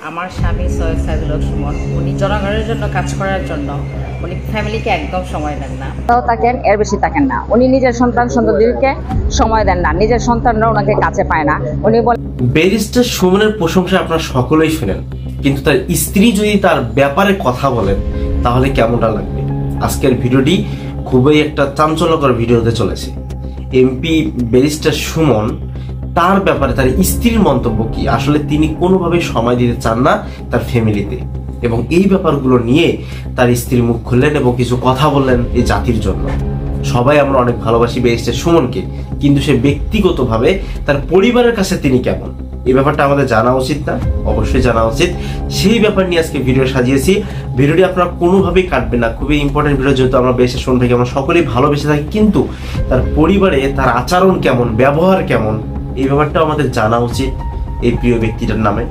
আমার স্বামী সৈয়দ সাইদুল হক সুমন উনি জনগণের জন্য কাজ করার জন্য উনি ফ্যামিলিকে একদম সময় দেন না। থাকেন এর বেশি থাকেন না। উনি নিজের সন্তানদেরকে সময় দেন না, নিজের সন্তানরা ওনাকে কাছে পায় না। উনি বলেন ব্যারিস্টার সুমনের প্রশংসা আপনারা সকলেই শুনেন, কিন্তু তার স্ত্রী যদি তার ব্যাপারে কথা বলেন তাহলে কেমনটা লাগবে? আজকের ভিডিওটি খুবই একটা চাঞ্চল্যকর ভিডিও হতে চলেছে। এমপি ব্যারিস্টার সুমন তার ব্যাপারে তার স্ত্রীর মন্তব্য কি, আসলে তিনি কোনোভাবে সময় দিতে চান না তার ফ্যামিলিতে, এবং এই ব্যাপারগুলো নিয়ে তার স্ত্রী মুখ খুললেন এবং কিছু কথা বললেন এই জাতির জন্য। সবাই আমরা অনেক ভালোবাসি ব্যারিস্টার সুমনকে, কিন্তু সে ব্যক্তিগতভাবে তার পরিবারের কাছে তিনি কেমন, এই ব্যাপারটা আমাদের জানা উচিত না? অবশ্যই জানা উচিত। সেই ব্যাপার নিয়ে আজকে ভিডিও সাজিয়েছি। ভিডিওটি আপনারা কোনোভাবেই কাটবেন না, খুবই ইম্পর্টেন্ট ভিডিও, যেহেতু আমরা ব্যারিস্টার সুমন ভাইকে আমরা সকলেই ভালোবেসে থাকি, কিন্তু তার পরিবারে তার আচরণ কেমন, ব্যবহার কেমন, এই ব্যাপারটাও আমাদের জানা উচিত এই প্রিয় ব্যক্তিটার নামে।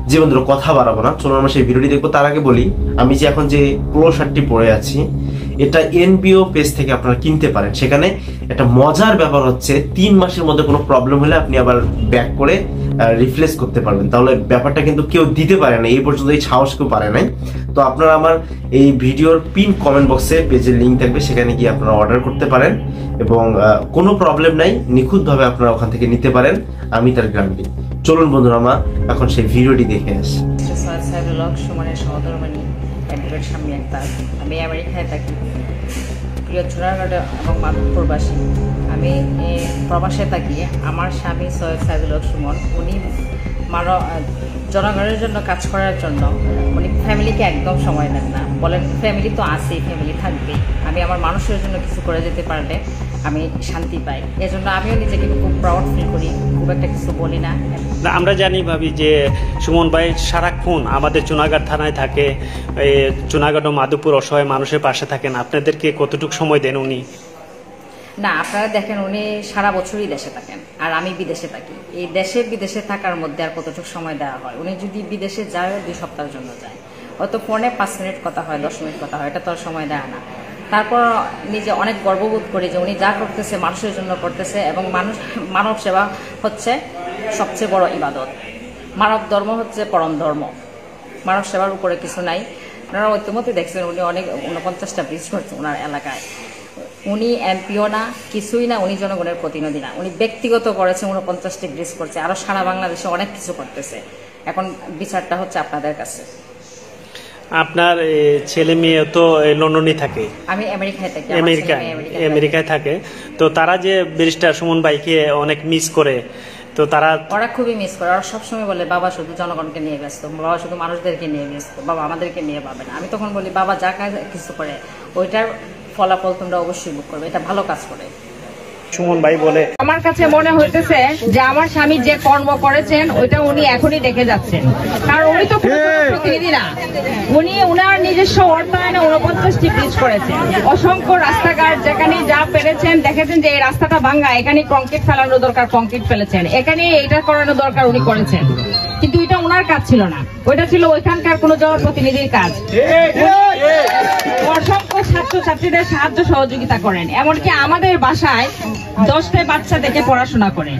যে বন্ধুরা কথা বাড়াবো না, চলুন আমরা সেই ভিডিওটি দেখবো। তার আগে বলি, আমি যে এখন যে পোলো শার্টটি পরে আছি এটা এনবিও পেজ থেকে আপনারা কিনতে পারেন। সেখানে একটা মজার ব্যাপার হচ্ছে 3 মাসের মধ্যে কোনো প্রবলেম হলে আপনি আবার ব্যাক করে রিপ্লেস করতে পারবেন। তাহলে ব্যাপারটা কিন্তু কেউ দিতে পারে না, এই পর্যন্ত এই সাহস কেউ পারে নাই। তো আপনারা আমার এই ভিডিওর পিন কমেন্ট বক্সে পেজের লিঙ্ক থাকবে, সেখানে গিয়ে আপনারা অর্ডার করতে পারেন এবং কোনো প্রবলেম নাই, নিখুঁতভাবে আপনারা ওখান থেকে নিতে পারেন, আমি তার গ্যারান্টি। চলুন বন্ধুরা আমরা এখন সেই ভিডিওটি দেখে আসি। সৈয়দ সাইদুল হক সুমনের সহধর্মিণী অ্যাডভোকেট স্বামী আক্তার। আমি আমেরিকায় থাকি, প্রিয় চুনারগড় এবং মাধবপুরবাসী। আমি প্রবাসে থাকি। আমার স্বামী সৈয়দ সাইদুল হক সুমন উনি জনগণের জন্য কাজ করার জন্য উনি ফ্যামিলিকে একদম সময় দেন না। বলেন ফ্যামিলি তো আছেই, ফ্যামিলি থাকবেই। আমি আমার মানুষের জন্য কিছু করে যেতে পারলে আমি শান্তি পাই, এজন্য আমিও নিজেকে খুব প্রাউড ফিল করি, খুব একটা কিছু বলি না। আমরা জানি ভাবি যে সুমন ভাই সারাক্ষণ আমাদের চুনারগড় থানায় থাকে, চুনারগড় ও মাধবপুর অসহায় মানুষের পাশে থাকেন। আপনাদেরকে কতটুকু সময় দেন উনি? না, আপনারা দেখেন উনি সারা বছরই দেশে থাকেন আর আমি বিদেশে থাকি। এই দেশে বিদেশে থাকার মধ্যে আর কতটুকু সময় দেওয়া হয়? উনি যদি বিদেশে যায় 2 সপ্তাহের জন্য যায়, হয়তো ফোনে 5 মিনিট কথা হয়, 10 মিনিট কথা হয়, এটা তো আর সময় দেয় না। তারপর নিজে অনেক গর্ববোধ করি যে উনি যা করতেছে মানুষের জন্য করতেছে, এবং মানব সেবা হচ্ছে সবচেয়ে বড় ইবাদত। মানব ধর্ম হচ্ছে পরম ধর্ম, মানব সেবার উপরে কিছু নাই। আপনারা ইতিমধ্যে দেখছেন উনি অনেক 49টা ব্রিজ করছে ওনার এলাকায়। উনি এমপিও না, কিছুই না, উনি জনগণের প্রতিনিধি না। উনি ব্যক্তিগত করেছে 49টি ব্রিজ করছে, আরও সারা বাংলাদেশে অনেক কিছু করতেছে। এখন বিচারটা হচ্ছে আপনাদের কাছে। আপনার ছেলে মেয়ে তো লন্ডনে থাকে, আমি আমেরিকায় থাকি। আমেরিকায় থাকে, তো তারা যে ব্যারিস্টার সুমন ভাইকে অনেক মিস করে, তো ওরা খুবই মিস করে। ওরা সবসময় বলে বাবা শুধু জনগণকে নিয়ে ব্যস্ত, বাবা শুধু মানুষদেরকে নিয়ে ব্যস্ত, বাবা আমাদেরকে নিয়ে পাবে না। আমি তখন বলি বাবা যা কাজ কিছু করে ওইটার ফলাফল তোমরা অবশ্যই ভোগ করবে, এটা ভালো কাজ করে। সুমন ভাই বলে আমার কাছে মনে হইতেছে যে আমার স্বামী যে কর্ম করেছেন ওইটা উনি এখনই দেখে যাচ্ছেন, কারণ উনি তো প্রতিনিধি না। উনি উনার নিজস্ব অর্থায়নে 49টি ব্রিজ করেছেন, অসংখ্য রাস্তাঘাট যেখানে যা পেরেছেন দেখেছেন যে এই রাস্তাটা ভাঙ্গা, এখানে কংক্রিট ফেলানো দরকার কংক্রিট ফেলেছেন, এখানে এটা করানো দরকার উনি করেছেন। কিন্তু এটা ওনার কাজ ছিল না, ওইটা ছিল ওইখানকার কোন জনপ্রতিনিধির কাজ। অসংখ্য ছাত্রছাত্রীদের সাহায্য সহযোগিতা করেন, এমনকি আমাদের বাসায় 10টা বাচ্চা দেখে পড়াশোনা করে।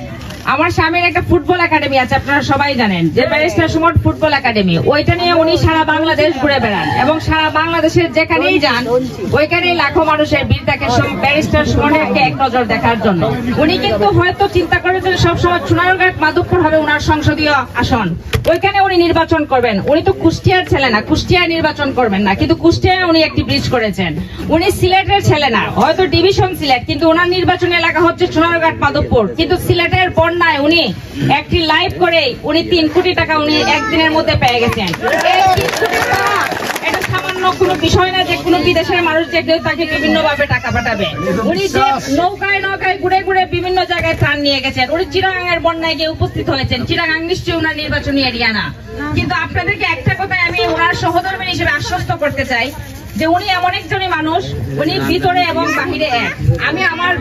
আমার স্বামীর একটা ফুটবল একাডেমি আছে, আপনারা সবাই জানেন যে ব্যারিস্টার সুমন ফুটবল একাডেমি। ওইটা নিয়ে উনি সারা বাংলাদেশ ঘুরে বেড়ান এবং সারা বাংলাদেশের যেখানেই যান ওইখানেই লাখো মানুষের ভিড় থাকে ব্যারিস্টার সুমনকে এক নজর দেখার জন্য। উনি কিন্তু হয়তো চিন্তা করেছেন সবসময় চুনারগড় মাধবপুর হবে ওনার সংসদীয় আসন, ওইখানে উনি নির্বাচন করবেন। উনি তো কুষ্টিয়ার ছেলে না, কুষ্টিয়ায় নির্বাচন করবেন না, কিন্তু কুষ্টিয়ায় উনি একটি ব্রিজ করেছেন। উনি সিলেটের ছেলে না, হয়তো ডিভিশন সিলেট, কিন্তু ওনার নির্বাচনী এলাকা হচ্ছে চুনারগড় মাধবপুর। কিন্তু সিলেটের বন্যায় উনি একটি লাইভ করে উনি 3 কোটি টাকা উনি একদিনের মধ্যে পেয়ে গেছেন। এটা সামান্য কোনো বিষয় না যে কোনো বিদেশের মানুষ যে কেউ তাকে বিভিন্ন ভাবে টাকা পাঠাবে। উনি যে নৌকায় ঘুরে ঘুরে বিভিন্ন জায়গায় ত্রাণ নিয়ে গেছেন। উনি চিটাগাংয়ের বন্যায় গিয়ে উপস্থিত হয়েছেন। চিটাগাং নিশ্চয়ই ওনার নির্বাচনী এরিয়া না, কিন্তু আপনাদেরকে একটা কথাই আমি ওনার সহধর্মিণী হিসেবে আশ্বস্ত করতে চাই যে উনি এমন একজনই মানুষ, উনি ভিতরে এবং বাহিরে এক। আমি আমার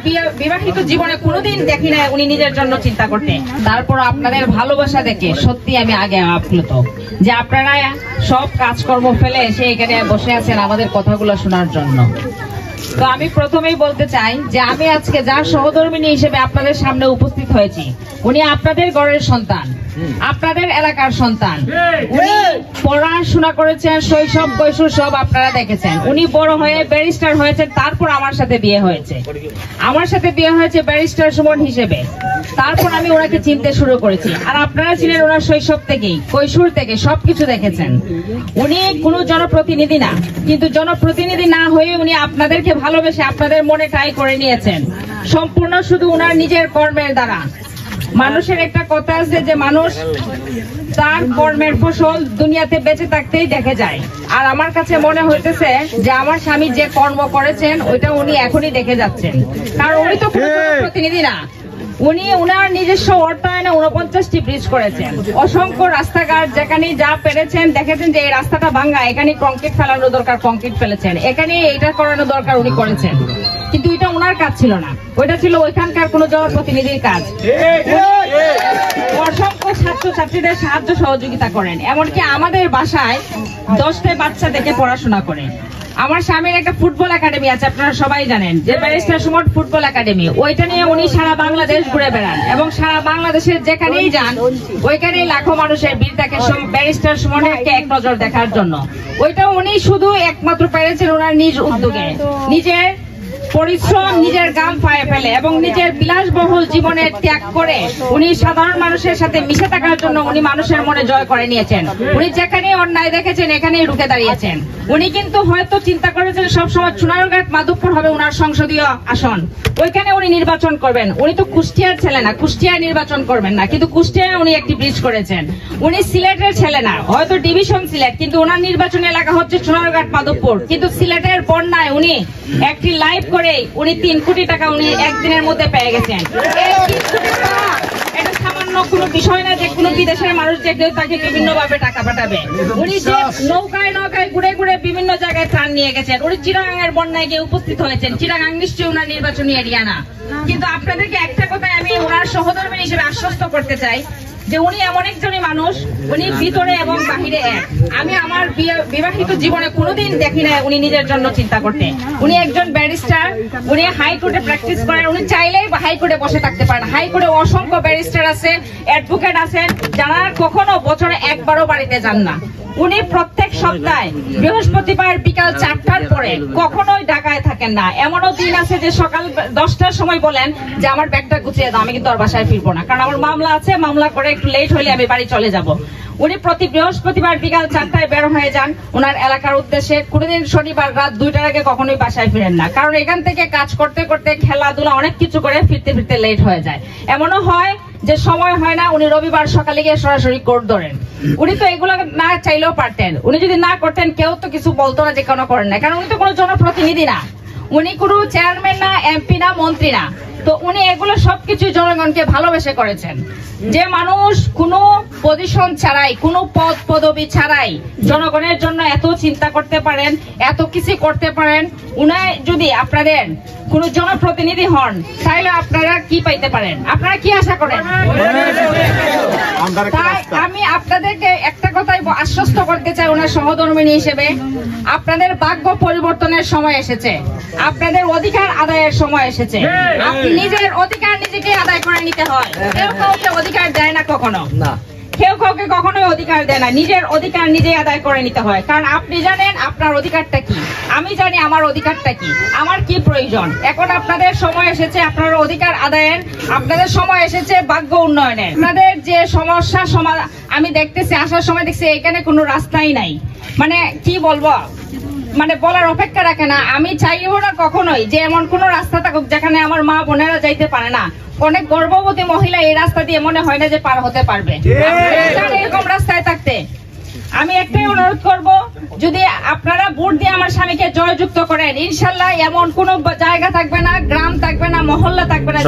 বিবাহিত জীবনে কোনোদিন দেখি না উনি নিজের জন্য চিন্তা করতে। তারপর আপনাদের ভালোবাসা দেখে সত্যি আমি আগে আপ্লুত যে আপনারা সব কাজকর্ম ফেলে এসে এখানে বসে আছেন আমাদের কথাগুলো শোনার জন্য। তো আমি প্রথমেই বলতে চাই যে আমি আজকে যার সহধর্মিণী হিসেবে আপনাদের সামনে উপস্থিত হয়েছি উনি আপনাদের ঘরের সন্তান, আপনাদের এলাকার সন্তান। উনি পড়াশোনা করেছেন, শৈশব কৈশোর সব আপনারা দেখেছেন। উনি বড় হয়ে ব্যারিস্টার হয়েছেন, তারপর আমার সাথে বিয়ে হয়েছে। আমার সাথে বিয়ে হয়েছে ব্যারিস্টার সুমন হিসেবে। তারপর আমি ওনাকে চিনতে শুরু করেছি। আর আপনারা ছিলেন ওনার শৈশব থেকেই, কৈশোর থেকে সবকিছু দেখেছেন। উনি কোনো জনপ্রতিনিধি না, কিন্তু জনপ্রতিনিধি না হয়ে উনি আপনাদেরকে ভালোবেসে আপনাদের মনে ঠাঁই করে নিয়েছেন, সম্পূর্ণ শুধু উনার নিজের কর্মের দ্বারা। মানুষের একটা কথা আছে যে মানুষ তার কর্মের ফসল দুনিয়াতে বেঁচে থাকতেই দেখে যায়। আর আমার কাছে মনে হইতেছে যে আমার স্বামী যে কর্ম করেছেন ওইটা উনি এখনই দেখে যাচ্ছেন। কারণ উনি তো কোনো প্রতিনিধি না, উনি উনার নিজস্ব অর্থায়নে 49টি ব্রিজ করেছেন, অসংখ্য রাস্তাঘাট যেখানে যা পেরেছেন দেখেছেন যে এই রাস্তাটা ভাঙ্গা, এখানে কংক্রিট ফেলানো দরকার কংক্রিট ফেলেছেন, এখানে এটা করানো দরকার উনি করেছেন। কিন্তু এটা ওনার কাজ ছিল না, ওইটা ছিল ওইখানকার কোন জনপ্রতিনিধির কাজ। অসংখ্য ছাত্রছাত্রীদের সাহায্য সহযোগিতা করেন, এমনকি আমাদের বাসায় 10টা বাচ্চা দেখে পড়াশোনা করেন। আমার স্বামীর একটা ফুটবল একাডেমি আছে, আপনারা সবাই জানেন, যে ব্যারিস্টার সুমন ফুটবল একাডেমি। ওইটা নিয়ে উনি সারা বাংলাদেশ ঘুরে বেড়ান এবং সারা বাংলাদেশের যেখানেই যান ওইখানেই লাখো মানুষের ভিড় থাকে ব্যারিস্টার সুমনকে এক নজর দেখার জন্য। ওইটা উনি শুধু একমাত্র পেরেছেন ওনার নিজ উদ্যোগে, নিজের পরিশ্রম, নিজের গাম পায়ে ফেলে এবং নিজের বিলাসবহুল জীবনের ত্যাগ করে উনি সাধারণ মানুষের সাথে মিশে থাকার জন্য উনি মানুষের মনে জয় করে নিয়েছেন। উনি যেখানে অন্যায় দেখেছেন এখানেই রুখে দাঁড়িয়েছেন। উনি কিন্তু হয়তো চিন্তা করেছেন সবসময় চুনারঘাট মাধবপুর হবে ওনার সংসদীয় আসন, ওইখানে উনি নির্বাচন করবেন। উনি তো কুষ্টিয়ার ছেলে না, কুষ্টিয়ায় নির্বাচন করবেন না, কিন্তু কুষ্টিয়ায় উনি একটি ব্রিজ করেছেন। উনি সিলেটের ছেলে না, হয়তো ডিভিশন সিলেট, কিন্তু ওনার নির্বাচনী এলাকা হচ্ছে চুনারঘাট মাধবপুর। কিন্তু সিলেটের বন্যায় উনি একটি লাইভ করে উনি 3 কোটি টাকা উনি একদিনের মধ্যে পেয়ে গেছেন। এই 3 কোটি টাকা এটা সামান্য কোনো বিষয় না যে কোনো বিদেশের মানুষ যে কেউ তাকে বিভিন্ন ভাবে টাকা পাঠাবে। উনি যে নৌকায় নৌকায় ঘুরে ঘুরে বিভিন্ন জায়গায় ত্রাণ নিয়ে গেছেন। উনি চিটাগাঙের বন্যায় গিয়ে উপস্থিত হয়েছেন। চিটাগাং নিশ্চয়ই ওনার নির্বাচনী এরিয়া না, কিন্তু আপনাদেরকে একটা কথাই আমি ওনার সহধর্মী হিসেবে আশ্বস্ত করতে চাই যে উনি এমন একজনই মানুষ, উনি ভিতরে এবং বাহিরে এক। আমি আমার বিবাহিত জীবনে কোনোদিন দেখি না উনি নিজের জন্য চিন্তা করতে। উনি একজন ব্যারিস্টার, উনি হাইকোর্টে প্র্যাকটিস করেন। উনি চাইলেই হাইকোর্টে বসে থাকতে পারেন। হাইকোর্টে অসংখ্য ব্যারিস্টার আছে, অ্যাডভোকেট আছেন, যারা কখনো বছরে একবারও বাড়িতে যান না। উনি প্রত্যেক সপ্তাহে বৃহস্পতিবার বিকাল 4টার পরে কখনোই ঢাকায় থাকেন না। এমনও দিন আছে যে সকাল 10টার সময় বলেন যে আমার ব্যাগটা গুছিয়ে দাও, আমি কিন্তু আর বাসায় ফিরবো না, কারণ আমার মামলা আছে, মামলা করে একটু লেট হলে আমি বাড়ি চলে যাব। উনি প্রতি বৃহস্পতিবার বিকাল 4টায় বের হয়ে যান ওনার এলাকার উদ্দেশ্যে। কোনোদিন শনিবার রাত 2টার আগে কখনোই বাসায় ফিরেন না, কারণ এখান থেকে কাজ করতে করতে খেলাধুলা অনেক কিছু করে ফিরতে ফিরতে লেট হয়ে যায়। এমনও হয় যে সময় হয় না, উনি রবিবার সকালে গিয়ে সরাসরি কোর্ট ধরেন। উনি তো এগুলো না চাইলেও পারতেন, উনি যদি না করতেন কেউ তো কিছু বলতো না যে কেন করেন না, কারণ উনি তো কোনো জনপ্রতিনিধি না, উনি কোনো চেয়ারম্যান না, এমপি না, মন্ত্রী না। তো উনি এগুলো সবকিছু জনগণকে ভালোবেসে করেছেন। যে মানুষ কোনো পজিশন ছাড়াই, কোনো পদ পদবি ছাড়াই জনগণের জন্য এত চিন্তা করতে পারেন, এত কিছু করতে পারেন, উনি যদি আপনাদের কোন জনপ্রতিনিধি হন তাহলে আপনারা কি পাইতে পারেন? আপনারা কি আশা করেন? তাই আমি আপনাদেরকে একটা কথাই আশ্বস্ত করতে চাই ওনার সহধর্মিণী হিসেবে, আপনাদের ভাগ্য পরিবর্তনের সময় এসেছে, আপনাদের অধিকার আদায়ের সময় এসেছে। নিজের অধিকার নিজেকে আদায় করে নিতে হয়। কেউ কাউকে অধিকার দেয় না, কখনো না, কেউ কাউকে কখনোই অধিকার দেয় না। নিজের অধিকার নিজে আদায় করে নিতে হয়, কারণ আপনি জানেন আপনার অধিকারটা কি, আমি জানি আমার অধিকারটা কি, আমার কি প্রয়োজন। এখন আপনাদের সময় এসেছে আপনার অধিকার আদায়ের, আপনাদের সময় এসেছে ভাগ্য উন্নয়নের। আপনাদের যে সমস্যা আমি দেখতেছি, আসার সময় দেখছি এখানে কোনো রাস্তাই নাই, মানে কি বলবো, মানে বলার অপেক্ষা রাখে না। আমি চাইবো না কখনোই যে এমন কোন রাস্তা থাকুক যেখানে আমার মা বোনেরা যাইতে পারে না। অনেক গর্ভবতী মহিলা এই রাস্তা দিয়ে মনে হয় না যে পার হতে পারবে। এরকম রাস্তায় থাকতে আমি একটাই অনুরোধ করব, যদি আপনারা ভোট দিয়ে আমার স্বামীকে জয়যুক্ত করেন, ইনশাল্লাহ এমন কোন জায়গা থাকবে না, গ্রাম থাকবে না, মহল্লা থাকবে না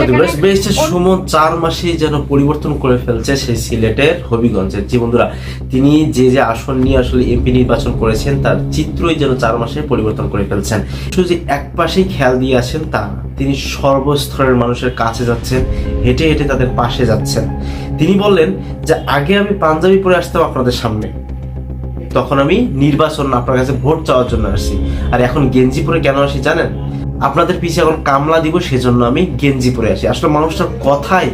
সুমন 4 মাসেই যেন পরিবর্তন করে ফেলছে সেই সিলেটের হবিগঞ্জের। জি বন্ধুরা, তিনি যে যে আসন নিয়ে আসলে এমপি নির্বাচন করেছেন তার চিত্রই যেন 4 মাসে পরিবর্তন করে ফেলছেন। শুধু যে এক পাশেই খেয়াল দিয়ে আসেন তা না, তিনি সর্বস্তরের মানুষের কাছে যাচ্ছেন, হেঁটে হেঁটে তাদের পাশে যাচ্ছেন। তিনি বললেন যে আগে আমি পাঞ্জাবি পরে আসতাম আপনাদের সামনে, তখন আমি নির্বাচন আপনার কাছে ভোট চাওয়ার জন্য আসছি, আর এখন গেঞ্জি পরে কেন আসি জানেন? আপনাদের পিছিয়ে এখন কামলা দিব সেজন্য আমি গেঞ্জি পরে আসি। আসলে মানুষটার কথাই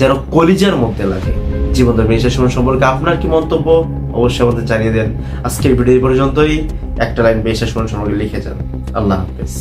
যেন কলিজার মধ্যে লাগে। জীবনদা ব্যারিস্টার সুমন সম্পর্কে আপনার কি মন্তব্য অবশ্যই আমাদের জানিয়ে দেন। আজকের ভিডিও এই পর্যন্তই। একটা লাইন ব্যারিস্টার সুমন সম্পর্কে লিখে যান। আল্লাহ হাফেজ।